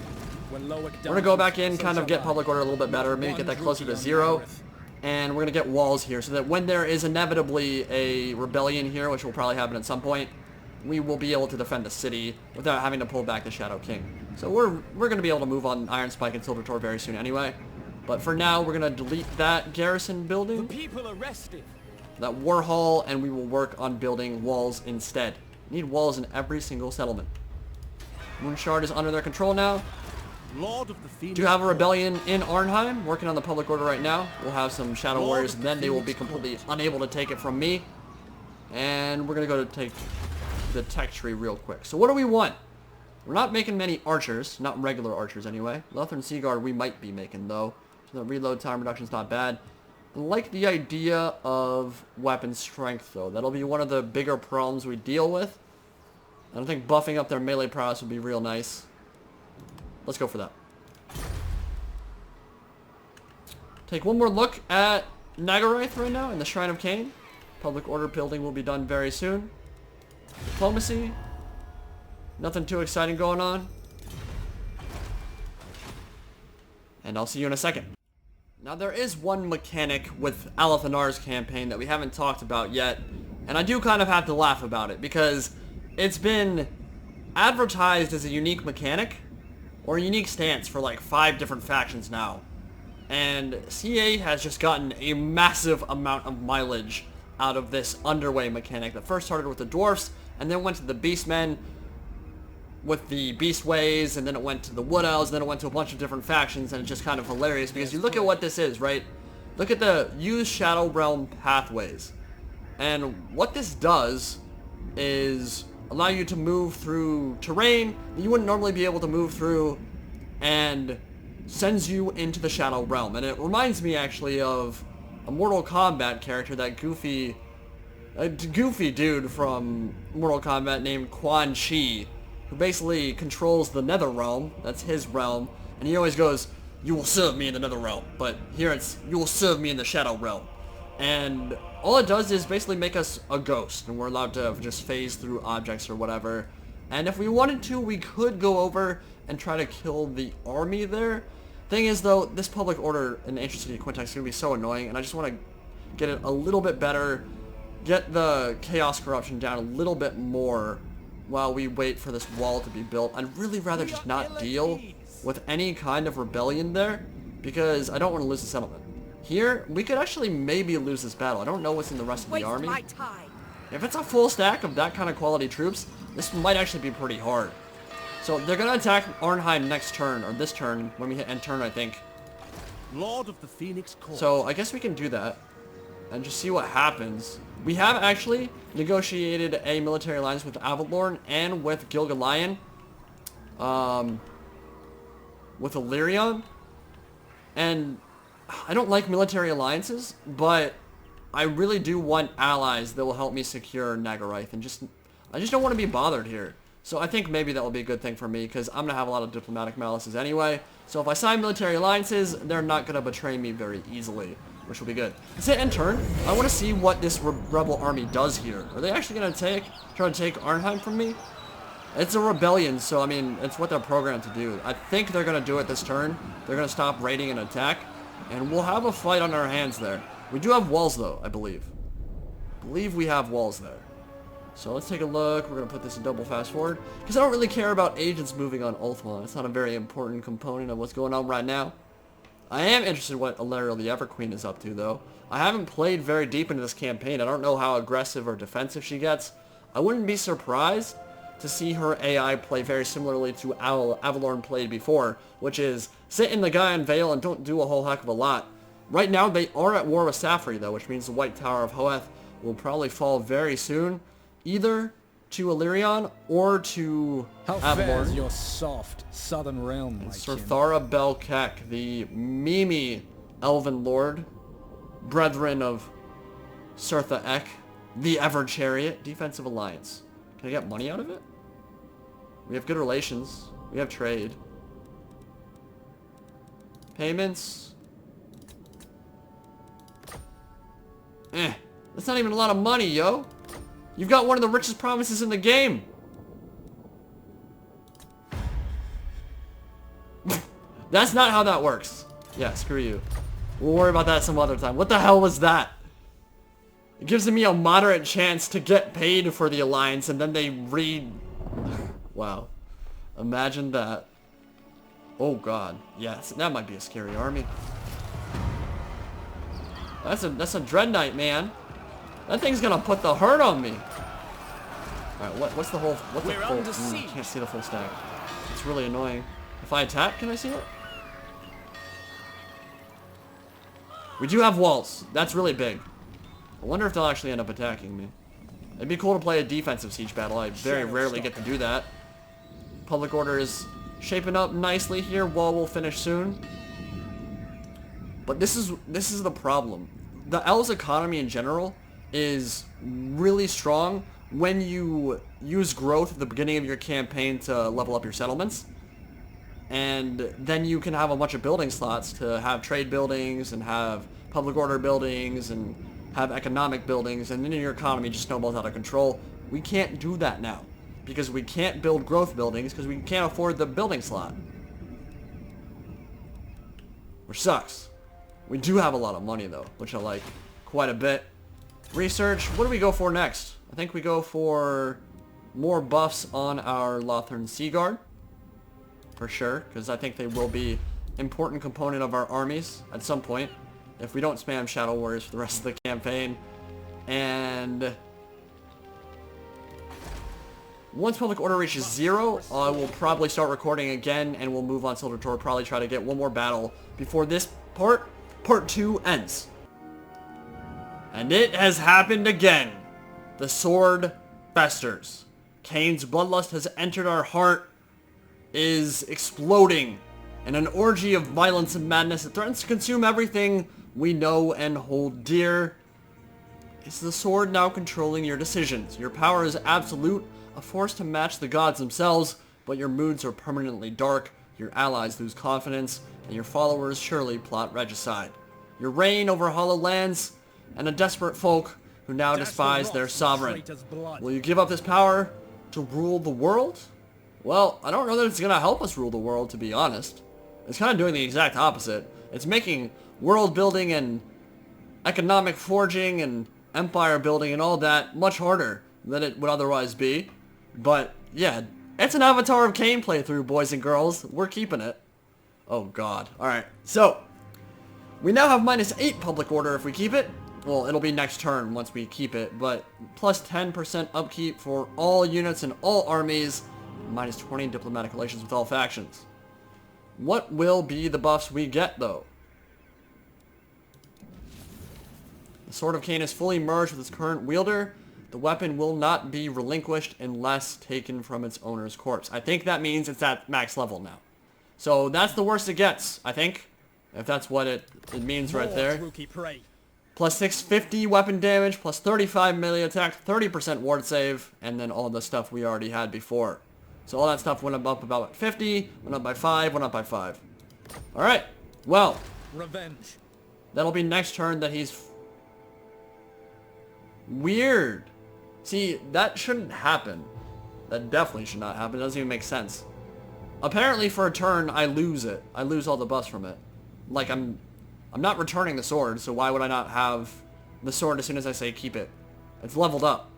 We're going to go back in, kind of get public order a little bit better, maybe get that closer to 0. And we're going to get walls here so that when there is inevitably a rebellion here, which will probably happen at some point, we will be able to defend the city without having to pull back the Shadow King. So we're going to be able to move on Iron Spike and Ss'ildra Tor very soon anyway. But for now, we're going to delete that garrison building, that war hall, and we will work on building walls instead. Need walls in every single settlement. Moonshard is under their control now. Lord of the Do have a rebellion in Arnheim, working on the public order right now. We'll have some Shadow Warriors, and then they will be completely unable to take it from me. And we're going to go to take the tech tree real quick. So what do we want? We're not making many archers, not regular archers anyway. Lutheran Seaguard we might be making though. So the reload time reduction is not bad. I like the idea of weapon strength though. That'll be one of the bigger problems we deal with. I don't think buffing up their melee prowess would be real nice. Let's go for that. Take one more look at Nagarythe right now in the Shrine of Khaine. Public order building will be done very soon. Diplomacy. Nothing too exciting going on. And I'll see you in a second. Now there is one mechanic with Alith Anar's campaign that we haven't talked about yet. And I do kind of have to laugh about it because it's been advertised as a unique mechanic or a unique stance for like 5 different factions now. And CA has just gotten a massive amount of mileage out of this underway mechanic that first started with the dwarfs and then went to the beastmen with the beastways, and then it went to the wood elves, and then it went to a bunch of different factions, and it's just kind of hilarious because you look at what this is, right? Look at the use Shadow Realm pathways. And what this does is allow you to move through terrain that you wouldn't normally be able to move through, and sends you into the Shadow Realm. And it reminds me actually of a Mortal Kombat character, that goofy dude from Mortal Kombat named Quan Chi, who basically controls the Nether Realm. That's his realm. And he always goes, "You will serve me in the Nether Realm." But here it's, "You will serve me in the Shadow Realm." And all it does is basically make us a ghost, and we're allowed to just phase through objects or whatever. And if we wanted to, we could go over and try to kill the army there. Thing is though, this public order in Ancient City of Quintex is going to be so annoying, and I just want to get it a little bit better, get the chaos corruption down a little bit more while we wait for this wall to be built. I'd really rather just not deal with any kind of rebellion there, because I don't want to lose the settlement. Here, we could actually maybe lose this battle. I don't know what's in the rest of the army. If it's a full stack of that kind of quality troops, this might actually be pretty hard. So they're going to attack Arnheim next turn, or this turn, when we hit end turn, I think. Lord of the Phoenix Court. So I guess we can do that and just see what happens. We have actually negotiated a military alliance with Avalorn and with Gilgalion, with Illyrion. And I don't like military alliances, but I really do want allies that will help me secure Nagarythe, and I just don't want to be bothered here. So I think maybe that will be a good thing for me, because I'm going to have a lot of diplomatic malices anyway. So if I sign military alliances, they're not going to betray me very easily, which will be good. Let's hit end turn. I want to see what this rebel army does here. Are they actually going to try to take Arnheim from me? It's a rebellion, so I mean, it's what they're programmed to do. I think they're going to do it this turn. They're going to stop raiding and attack, and we'll have a fight on our hands there. We do have walls though, I believe. We have walls there. So let's take a look. We're going to put this in double fast forward, because I don't really care about agents moving on Ulthuan. It's not a very important component of what's going on right now. I am interested in what Alarielle the Everqueen is up to though. I haven't played very deep into this campaign. I don't know how aggressive or defensive she gets. I wouldn't be surprised to see her AI play very similarly to Avalorn played before, which is sit in the Gaian Vale and don't do a whole heck of a lot. Right now they are at war with Safri though, which means the White Tower of Hoeth will probably fall very soon. Either to Illyrion or to How fares Avalon. your soft southern realm, my Sir kin? Thara Belkek, the Mimi Elven Lord, brethren of Surtha Ek, the Ever Chariot, Defensive Alliance. Can I get money out of it? We have good relations. We have trade. Payments. That's not even a lot of money, yo. You've got one of the richest provinces in the game. That's not how that works. Yeah, screw you. We'll worry about that some other time. What the hell was that? It gives me a moderate chance to get paid for the alliance, and then they read... Wow. Imagine that. Oh god. Yes, that might be a scary army. That's a Dread Knight, man. That thing's gonna put the hurt on me. Alright, what's the whole... What's the full... can't see the full stack. It's really annoying. If I attack, can I see it? We do have walls. That's really big. I wonder if they'll actually end up attacking me. It'd be cool to play a defensive siege battle. I very rarely get to do that. Public order is shaping up nicely here. Wall will finish soon. But this is the problem. The Elves economy in general is really strong when you use growth at the beginning of your campaign to level up your settlements. And then you can have a bunch of building slots to have trade buildings and have public order buildings and have economic buildings, and then your economy just snowballs out of control. We can't do that now because we can't build growth buildings because we can't afford the building slot. Which sucks. We do have a lot of money though, which I like quite a bit. Research, what do we go for next? I think we go for more buffs on our Lothern Sea Guard. For sure, because I think they will be an important component of our armies at some point if we don't spam Shadow Warriors for the rest of the campaign. And once public order reaches 0, I will probably start recording again and we'll move on to Ss'ildra Tor, probably try to get one more battle before this part 2 ends. And it has happened again. The sword festers. Khaine's bloodlust has entered our heart, is exploding in an orgy of violence and madness that threatens to consume everything we know and hold dear. Is the sword now controlling your decisions? Your power is absolute, a force to match the gods themselves, but your moods are permanently dark, your allies lose confidence, and your followers surely plot regicide. Your reign over hollow lands, and a desperate folk who now despise their sovereign. Will you give up this power to rule the world? Well, I don't know that it's going to help us rule the world, to be honest. It's kind of doing the exact opposite. It's making world building and economic forging and empire building and all that much harder than it would otherwise be. But, yeah, it's an Avatar of Khaine playthrough, boys and girls. We're keeping it. Oh, God. Alright, so, we now have -8 public order if we keep it. Well, it'll be next turn once we keep it, but plus 10% upkeep for all units and all armies. -20 diplomatic relations with all factions. What will be the buffs we get, though? The Sword of Khaine is fully merged with its current wielder. The weapon will not be relinquished unless taken from its owner's corpse. I think that means it's at max level now. So that's the worst it gets, I think. If that's what it means right there. Plus 650 weapon damage, plus 35 melee attack, 30% ward save, and then all the stuff we already had before. So all that stuff went up about 50, went up by 5, went up by 5. Alright, well. Revenge. That'll be next turn that he's... Weird. See, that shouldn't happen. That definitely should not happen. It doesn't even make sense. Apparently for a turn, I lose it. I lose all the buffs from it. Like, I'm not returning the sword, so why would I not have the sword as soon as I say keep it? It's leveled up.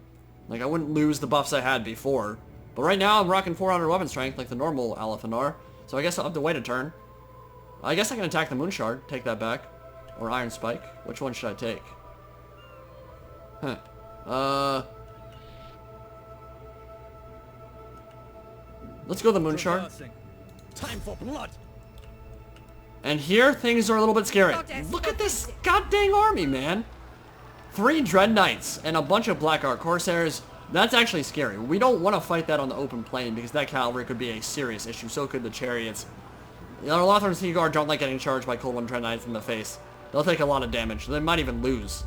Like, I wouldn't lose the buffs I had before. But right now, I'm rocking 400 weapon strength like the normal Alith Anar, so I guess I'll have to wait a turn. I guess I can attack the Moon Shard, take that back. Or Iron Spike. Which one should I take? Let's go the Moon Shard. Time for blood. And here, things are a little bit scary. Look at this god dang army, man. 3 Dread Knights and a bunch of Black Ark Corsairs, That's actually scary. We don't want to fight that on the open plain because that cavalry could be a serious issue. So could the chariots. You know, Lothar and Seaguard don't like getting charged by Cold One Dread Knights in the face. They'll take a lot of damage. They might even lose.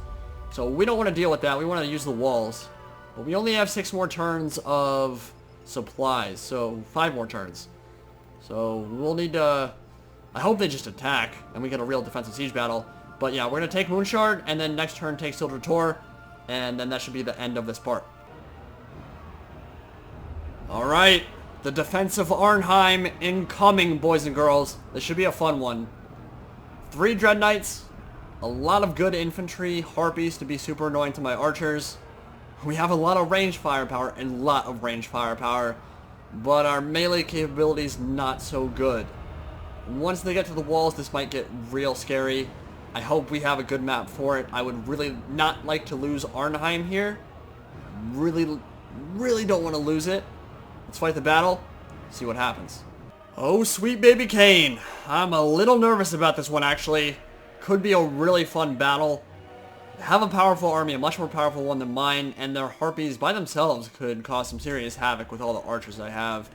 So we don't want to deal with that. We want to use the walls. But we only have 6 more turns of supplies. So 5 more turns. So we'll need to... I hope they just attack and we get a real defensive siege battle. But yeah, we're going to take Moonshard and then next turn take Ss'ildra Tor. And then that should be the end of this part. Alright. The Defense of Arnheim incoming, boys and girls. This should be a fun one. 3 Dread Knights. A lot of good infantry. Harpies to be super annoying to my archers. We have a lot of range firepower and a lot of range firepower. But our melee capabilities not so good. Once they get to the walls, this might get real scary. I hope we have a good map for it. I would really not like to lose Arnheim here. Really don't want to lose it. Let's fight the battle. See what happens. Oh, sweet baby Khaine. I'm a little nervous about this one, actually. Could be a really fun battle. They have a powerful army, a much more powerful one than mine, and their harpies by themselves could cause some serious havoc with all the archers I have.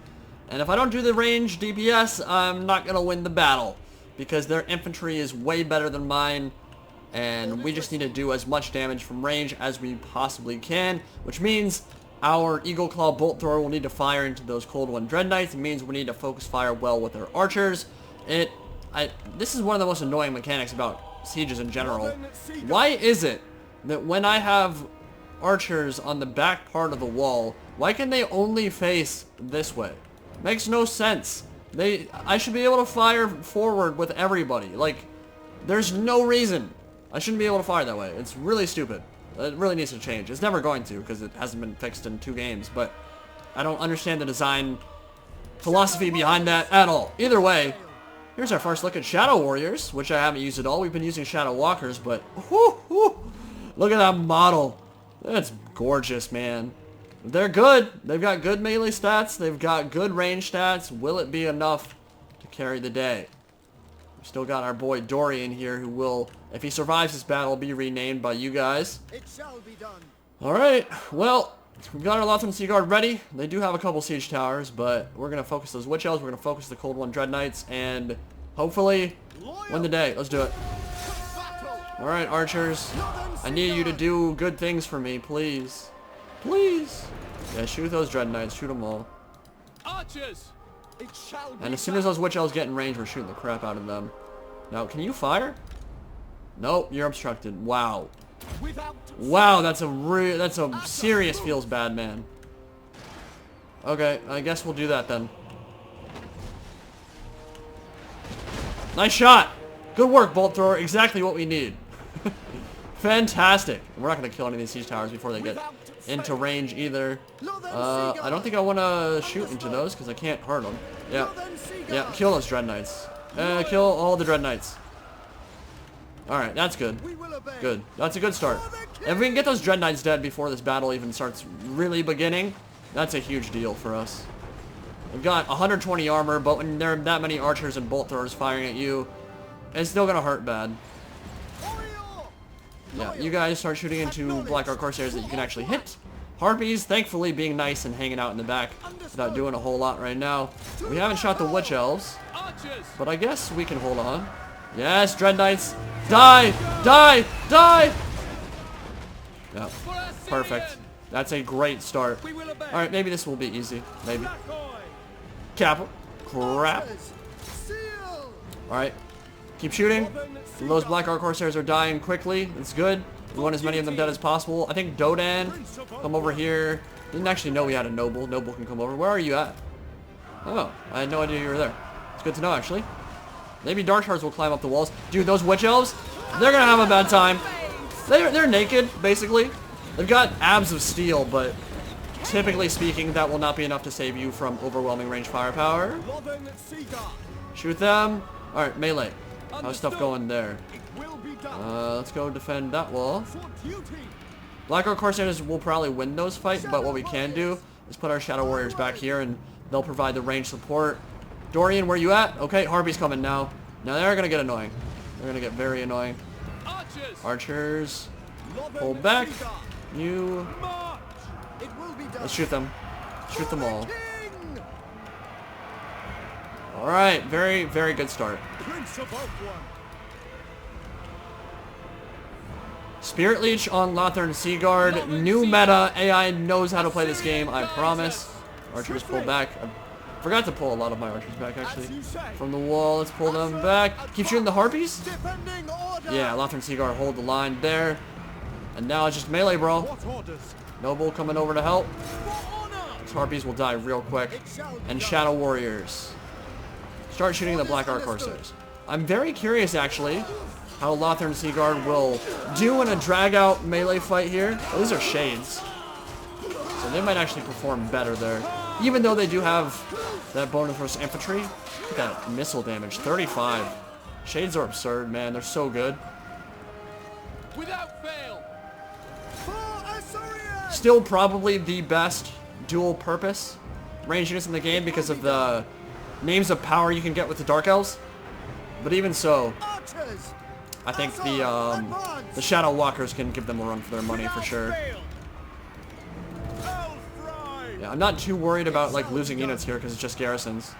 And if I don't do the range DPS, I'm not going to win the battle. Because their infantry is way better than mine. And we just need to do as much damage from range as we possibly can. Which means our Eagle Claw Bolt Thrower will need to fire into those Cold One Dread Knights. It means we need to focus fire well with our archers. This is one of the most annoying mechanics about sieges in general. Why is it that when I have archers on the back part of the wall, why can they only face this way? Makes no sense. I should be able to fire forward with everybody. Like, there's no reason I shouldn't be able to fire that way. It's really stupid. It really needs to change. It's never going to because it hasn't been fixed in 2 games, but I don't understand the design philosophy behind that at all. Either way, here's our first look at Shadow Warriors, which I haven't used at all. We've been using Shadow Walkers, but look at that model. That's gorgeous, man. They're good. They've got good melee stats. They've got good range stats. Will it be enough to carry the day? We've still got our boy Dorian here who will, if he survives this battle, be renamed by you guys. It shall be done. Alright, well, we've got our Lothar and Seaguard ready. They do have a couple siege towers, but we're going to focus those Witch Elves. We're going to focus the Cold One Dread Knights, and hopefully win the day. Let's do it. Alright, archers. I need you to do good things for me, please. Please. Yeah, shoot those Dread Knights. Shoot them all. Archers. It shall be And as soon as those Witch Elves get in range, we're shooting the crap out of them. Now, can you fire? Nope, you're obstructed. Wow. Wow, that's a serious feels bad, man. Okay, I guess we'll do that then. Nice shot. Good work, Bolt Thrower. Exactly what we need. Fantastic. We're not going to kill any of these siege towers before they get into range either. I don't think I want to shoot into those because I can't hurt them. Yeah, kill those Dread Knights. Kill all the Dread Knights. Alright, that's good. Good. That's a good start. If we can get those Dread Knights dead before this battle even starts really beginning, that's a huge deal for us. We've got 120 armor, but when there are that many archers and bolt throwers firing at you, it's still gonna hurt bad. Yeah, you guys start shooting into Blackguard Corsairs that you can actually hit. Harpies, thankfully, being nice and hanging out in the back without doing a whole lot right now. We haven't shot the Witch Elves, but I guess we can hold on. Yes, Dread Knights. Die! Die! Die! Yeah, perfect. That's a great start. Alright, maybe this will be easy. Maybe. Crap. Alright. Keep shooting. Those Blackguard Corsairs are dying quickly. It's good. We want as many of them dead as possible. I think Dodan, come over here. Didn't actually know we had a Noble. Noble can come over. Where are you at? Oh, I had no idea you were there. It's good to know, actually. Maybe Dark Shards will climb up the walls. Dude, those Witch Elves, they're gonna have a bad time. They're naked, basically. They've got abs of steel, but typically speaking, that will not be enough to save you from overwhelming range firepower. Shoot them. Alright, melee. How's stuff going there? Let's go defend that wall. Blackguard Corsairs will probably win those fights, but what we can do is put our Shadow Warriors back here and they'll provide the range support. Dorian, where you at? Okay, Harpy's coming now. Now they're gonna get annoying. They're gonna get very annoying. Archers, pull back. You It will be done. Let's shoot them. Shoot them all. King! Alright, very, very good start. Prince of Oakwood. Spirit Leech on Lothern Seaguard. New meta. AI knows how to play this game, I promise. Archers pull back. I forgot to pull a lot of my archers back, actually. From the wall, let's pull them back. Keep shooting the harpies? Defending order. Yeah, Lothern Seaguard hold the line there. And now it's just melee brawl. What orders? Noble coming over to help. For honor. These harpies will die real quick. It shall be And done. Shadow Warriors. Start shooting the Black Arc Corsairs. I'm very curious, actually, how Lothern Seaguard will do in a drag-out melee fight here. Oh, these are Shades. So they might actually perform better there. Even though they do have that bonus versus infantry. Look at that missile damage, 35. Shades are absurd, man. They're so good. Without fail. For Assyria. Still probably the best dual purpose range units in the game because of the names of power you can get with the Dark Elves. But even so, Archers. I think the Shadow Walkers can give them a run for their money for sure. Yeah, I'm not too worried about like losing units here because it's just garrisons.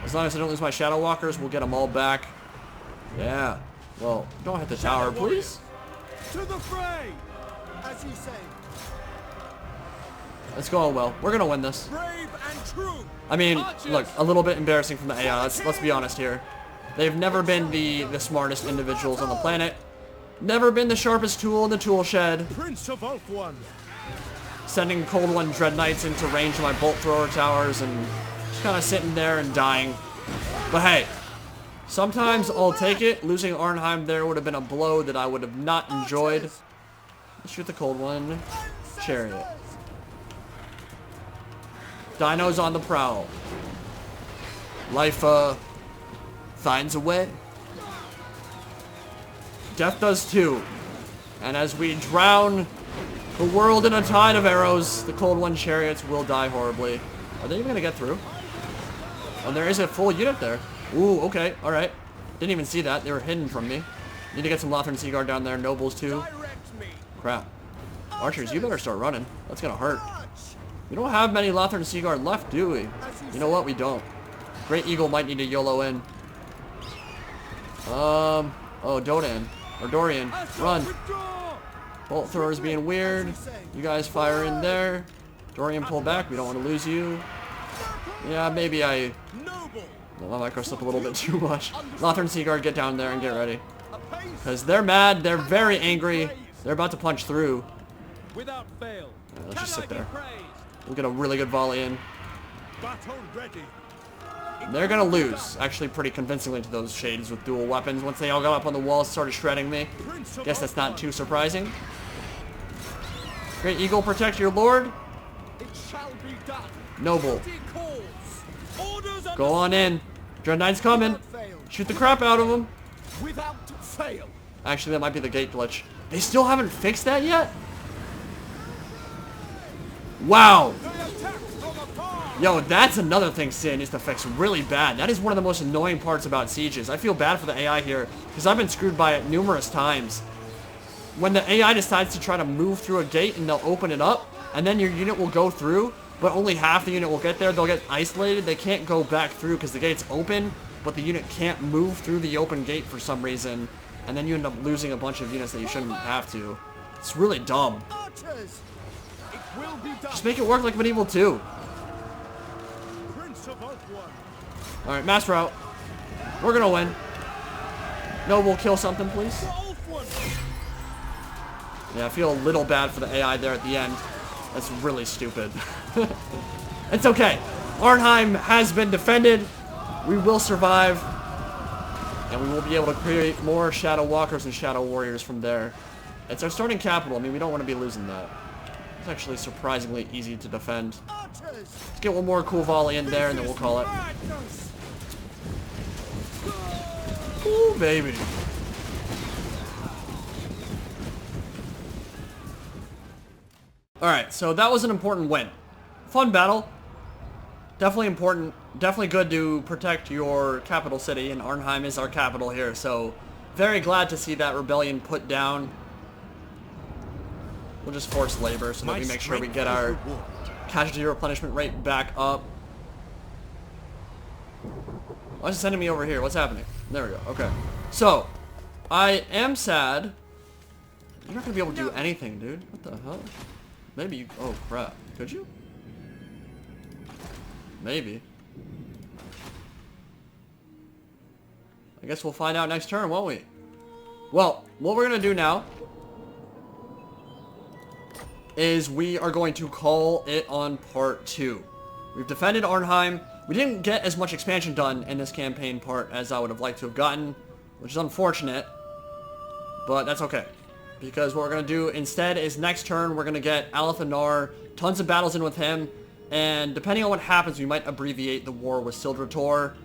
As long as I don't lose my Shadow Walkers, we'll get them all back. Yeah. Well, don't hit the tower, please. To the fray. As you say. It's going well. We're gonna win this. Brave and true. I mean, look, a little bit embarrassing from the AI. Let's be honest here. They've never been the smartest individuals on the planet. Never been the sharpest tool in the tool shed. Prince of Oakwood. Sending Cold One Dread Knights into range of my bolt thrower towers and just kind of sitting there and dying. But hey, sometimes I'll take it. Losing Arnheim there would have been a blow that I would have not enjoyed. Let's shoot the Cold One Chariot. Dinos on the prowl. Life finds a way. Death does too. And as we drown the world in a tide of arrows, the Cold One Chariots will die horribly. Are they even going to get through? Oh, there is a full unit there. Ooh, okay, alright. Didn't even see that. They were hidden from me. Need to get some Lothern Seaguard down there. Nobles too. Crap. Archers, you better start running. That's going to hurt. We don't have many Lothern Seaguard left, do we? You know what? We don't. Great Eagle might need to YOLO in. Oh, Dodan. Or Dorian. Run. Bolt throwers being weird. You guys fire in there. Dorian, pull back. We don't want to lose you. Yeah, maybe I let my micro slip a little bit too much. Lothern Seaguard, get down there and get ready. Because they're mad. They're very angry. They're about to punch through. Without fail. Yeah, let's just sit there. We'll get a really good volley in. Battle ready. They're gonna lose, actually pretty convincingly to those Shades with dual weapons. Once they all got up on the walls, started shredding me. Guess that's not too surprising. Great Eagle, protect your lord. It shall be done. Noble, Orders go on in. Dread Knight's coming. fail. Shoot the crap out of them. Without fail. Actually, that might be the gate glitch. They still haven't fixed that yet? Wow. Yo, that's another thing Sin needs to fix really bad. That is one of the most annoying parts about sieges. I feel bad for the AI here, because I've been screwed by it numerous times. When the AI decides to try to move through a gate and they'll open it up, and then your unit will go through, but only half the unit will get there. They'll get isolated. They can't go back through because the gate's open, but the unit can't move through the open gate for some reason, and then you end up losing a bunch of units that you shouldn't have to. It's really dumb. Archers. It will be done. Just make it work like Medieval 2. Prince of Oakwood. Alright, mass route. We're gonna win. Noble, kill something, please. Yeah, I feel a little bad for the AI there at the end. That's really stupid. It's okay. Arnheim has been defended. We will survive. And we will be able to create more Shadow Walkers and Shadow Warriors from there. It's our starting capital. I mean, we don't want to be losing that. It's actually surprisingly easy to defend. Let's get one more cool volley in there and then we'll call it. Ooh, baby. Alright, so that was an important win. Fun battle. Definitely important. Definitely good to protect your capital city, and Arnheim is our capital here, so very glad to see that rebellion put down. We'll just force labor so that My we make sure we strength get is our rewarded. casualty replenishment rate back up. Why is it sending me over here? What's happening? There we go. Okay. So, I am sad. You're not going to be able to do anything, dude. What the hell? Maybe you... Oh, crap. Could you? Maybe. I guess we'll find out next turn, won't we? Well, what we're going to do now is we are going to call it on part 2. We've defended Arnheim. We didn't get as much expansion done in this campaign part as I would have liked to have gotten, which is unfortunate, but that's okay. Because what we're going to do instead is next turn we're going to get Alith Anar, tons of battles in with him, and depending on what happens we might abbreviate the war with Ss'ildra Tor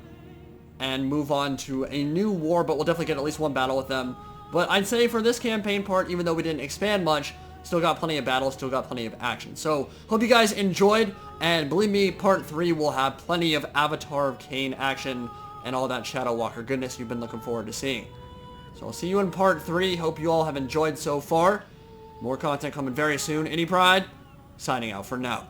and move on to a new war, but we'll definitely get at least one battle with them. But I'd say for this campaign part, even though we didn't expand much, still got plenty of battles, still got plenty of action. So, hope you guys enjoyed, and believe me, part 3 will have plenty of Avatar of Khaine action and all that Shadow Walker goodness you've been looking forward to seeing. So I'll see you in part 3. Hope you all have enjoyed so far. More content coming very soon. Any Pride, signing out for now.